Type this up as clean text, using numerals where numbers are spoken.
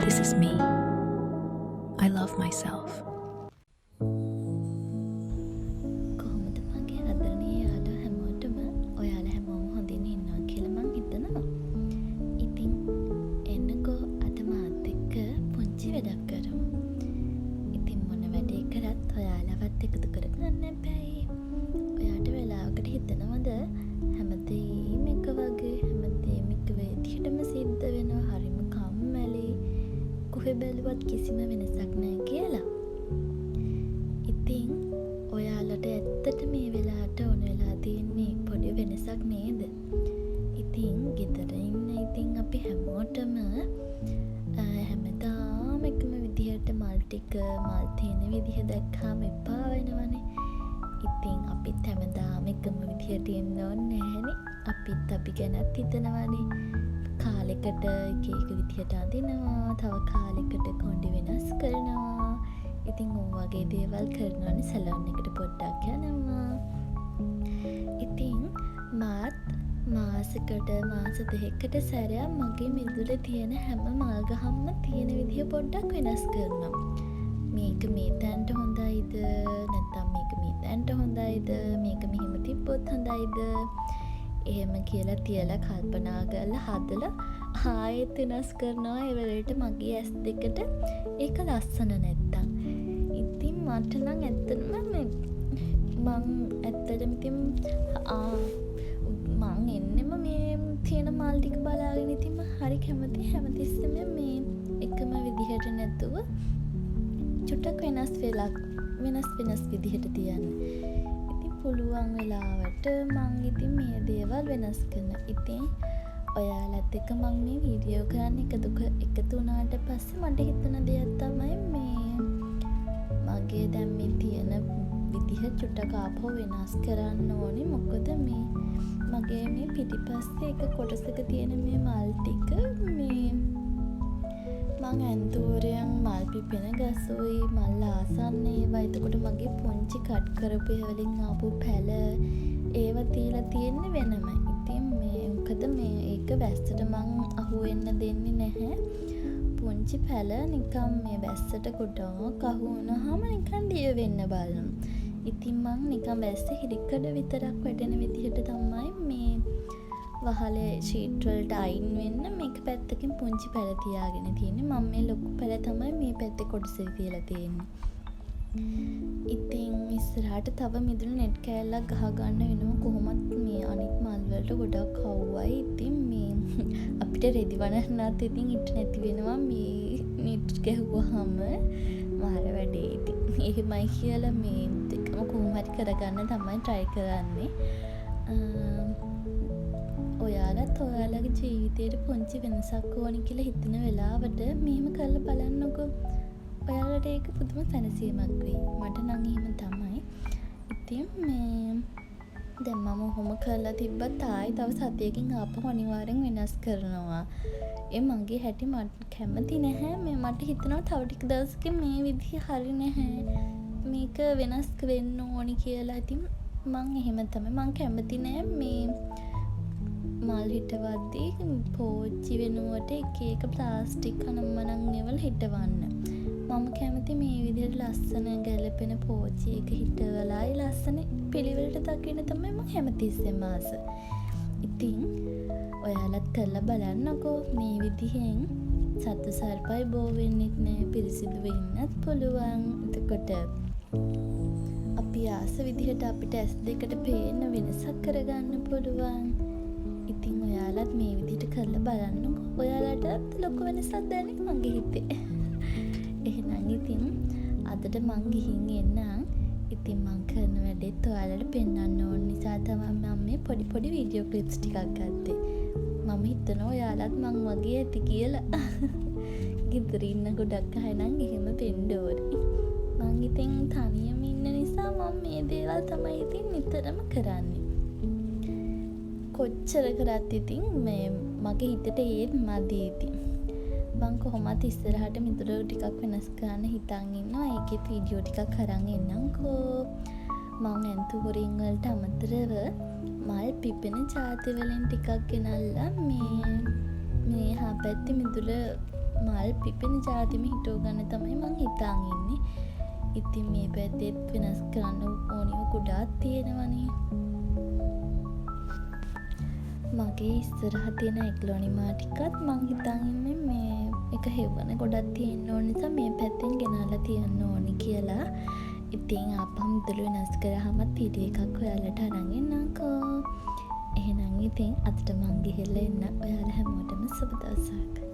This is me. I love myself. කොහොමද මගේ ආදරණීය යාළුවෝ හැමෝටම ඔයාලා හැමෝම හොඳින් ඉන්නවා කියලා මං හිතනවා. ඉතින් එන්නකෝ අද මාත් එක්ක පුංචි වැඩක් කරමු. ඉතින් මොන වැඩේ කරත් ඔයාලවත් එකතු කරගන්න බෑ. ඔයාට වෙලාවකට හිතනවද හැමදේම එක වගේ හැමදේම එක විදිහටම සිද්ධ වෙනවා හරිම කම්මැලි කොහෙ බැලුවත් කිසිම වෙනසක් නැහැ කියලා? ඉතින් ඔයාලට ඇත්තට මේ වෙලාවට ඕන වෙලා තියෙන්නේ පොඩි වෙනසක් නේද? ඉතින් ගෙදර ඉන්න අපි හැමෝටම හැමදාම එකම විදිහට මල් තියෙන විදිහ දැක්කාම එපා වෙනවනේ. ඉතින් අපිත් හැමදාම එකම විදිහට ඉන්න ඕනේ නැහැනේ. අපිත් අපි ගැනත් හිතනවානේ. කාලෙකට එක විදිහට අඳිනවා, තව කාලෙකට කොණ්ඩේ වෙනස් කරනවා. ඉතින් වගේ දේවල් කරනවනේ. සැලොන් එකට පොඩ්ඩක් යනවා. ඉතින් මාත් මාසෙකට මාස දෙකකට සැරයක් මගේ මිදුලේ තියෙන හැම මල් ගහක්ම තියෙන විදිහ පොඩ්ඩක් වෙනස් කරනවා. මේක මේ තැනට හොඳයිද නැත්නම් මේක මේ තැනට හොඳයිද, මේක මෙහෙම තිබ්බොත් හොඳයිද, එහෙම කියලා තියලා කල්පනා කරලා හදලා ආයෙත් වෙනස් කරනවා. ඒ වෙලෙට මගේ ඇස් දෙකට ඒක ලස්සන නැත්තම්. ඉතින් මට නම් ඇත්තටම මං ඇත්තටම ඉතින් මං එන්නෙම මේ තියෙන මල් ටික බලාගෙන ඉතින් මං හරි කැමති හැමතිස්සෙම මේ එකම විදිහට නැතුව චුට්ටක් වෙනස් විදිහට තියන්න. ඉතින් පුළුවන් වෙලාවට මං ඉතින් මේ දේවල් වෙනස් කරනවා. ඉතින් ඔයාලත් එක්ක මං මේ වීඩියෝ කරන්න එකතු වුණාට පස්සේ මට හිතන දෙයක් තමයි මේ මගේ දැන් මේ තියෙන විදිහ චුට්ටක් ආපහු වෙනස් කරන්න ඕනේ. මොකද මේ මගේ මේ පිටිපස්සේ එක කොටසක තියෙන මේ මල් ටික මේ මං ඇන්තූරයන් මල් පිපෙන ගසුයි මල් ආසන්න ඒවා. එතකොට මගේ පුංචි කට් කරපු වලින් ආපු පැල ඒවා තියලා තියෙන්නේ වෙනම. ඉතින් මේ මොකද මේ ඒක වැස්සට මං අහුවෙන්න දෙන්නේ නැහැ. පුංචි පැල නිකන් මේ වැස්සට ගොඩක් අහු වුණාම නිකන් දිය වෙන්න බලනවා. ඉතින් මං නිකන් වැස්ස හිරිකඩ විතරක් වැටෙන විදිහට තමයි මේ වහලේ ෂීට් වලට අයින් වෙන්න මේක පැත්තකින් පුංචි පැල තියාගෙන තියෙන්නේ. මම මේ ලොකු පැල තමයි මේ පැත්තේ කොටසේ තියලා තියෙන්නේ. ඉතින් ඉස්සරහට තව මිදුණු නෙට් කෑල්ලක් ගහ ගන්න වෙනවා. කොහොමත් මේ අනිත් මල් වලට ගොඩක් කවුවයි. ඉතින් මේ අපිට රෙදි වනන්නත් ඉතින් ඉට නැති වෙනවා මේ නෙට් ගැහුවාම මාර වැඩේ. ඉතින් එහෙමයි කියලා මේ දෙකම කොහොම හරි කරගන්න තමයි try කරන්නේ. ඔයාලත් ඔයාලගේ ජීවිතේට පුංචි වෙනසක් ඕනි කියලා හිතන වෙලාවට මෙහෙම කරලා බලන්නකෝ. ඔයාලට ඒක පුදුම සැනසීමක් වෙයි. මට නම් එහෙම තමයි. ඉතින් මේ දැන් මම ඔහොම කරලා තිබ්බත් ආයි තව සතියකින් ආපහු අනිවාර්යෙන් වෙනස් කරනවා. ඒ මගේ හැටි මට කැමති නැහැ. මේ මට හිතෙනවා තව ටික දවසකින් මේ විදිහ හරි නැහැ. මේක වෙනස් වෙන්න ඕනි කියලා. ඉතින් මං එහෙම තමයි. මං කැමති නෑ මේ මල් හිටවද්දී පෝච්චි වෙනුවට එක ප්ලාස්ටික් අනම්මනම් ඒවල හිටවන්න. මම කැමති මේ විදිහට ලස්සන ගැලපෙන පෝච්චි එක හිටවලායි ලස්සන පිළිවෙලට දකින්න තමයි මම හැමතිස්සෙම ආස. ඉතින් ඔයාලත් කරලා බලන්නකෝ මේ විදිහෙන්. සත්තු සර්පයි බෝ වෙන්නෙත් නෑ, පිරිසිදුව ඉන්නත් පුළුවන්. එතකොට අපි ආස විදිහට අපිට ඇස් දෙකට පේන්න වෙනසක් කරගන්න පුළුවන්. ඉතින් ඔයාලත් මේ විදිහට කරලා බලන්නකෝ. ඔයාලටත් ලොකු වෙනසක් දැනෙයි මගේ හිතේ. එහෙනම් ඉතින් අදට මං ගිහින් එන්නම්. ඉතින් මං කරන වැඩේත් ඔයාලට පෙන්වන්න ඕන නිසා තමයි මම මේ පොඩි වීඩියෝ ක්ලිප්ස් ටිකක් ගත්තේ. මම හිතනවා ඔයාලත් මං වගේ ඇති කියලා. ගෙදර ඉන්න ගොඩක් අය නම් එහෙම වෙන්න ඕනේ. මං ඉතින් තනියම ඉන්න නිසා මම මේ දේවල් තමයි ඉතින් නිතරම කරන්නේ. කොච්චර කරත් ඉතින් මේ මගේ හිතට ඒත් මදි ඉතින්. මං කොහොමත් ඉස්සරහට මිදුල ටිකක් වෙනස් කරන්න හිතන් ඉන්නවා. ඒකෙත් වීඩියෝ ටිකක් අරන් එන්නම්කෝ. මං ඇන්තූරින් වලට අමතරව මල් පිපෙන ජාති වලින් ටිකක් ගෙනල්ලා මේ හා පැත්තේ මිදුල මල් පිපෙන ජාතිම හිටෝ ගන්න තමයි මං හිතාන් ඉන්නේ. ඉතින් මේ පැත්තෙත් වෙනස් කරන්න ඕනිව ගොඩාක් තියෙනවනේ. මගේ ඉස්සරහ තියෙන එක්ලොනිමා ටිකත් මං හිතාන් ඉන්නේ මේ එක හෙව්වන ගොඩක් තියෙන්න ඕන නිසා මේ පැත්තෙන් ගෙනල්ලා තියන්න ඕනි කියලා. ඉතින් ආපහු මුදළු වෙනස් කරාමත් ඊට එකක් ඔයාලට අරන් එන්නම්කෝ. එහෙනම් ඉතින් අදට මං ගිහිල්ලා එන්න. ඔයාලා හැමෝටම සුබ දවසක්.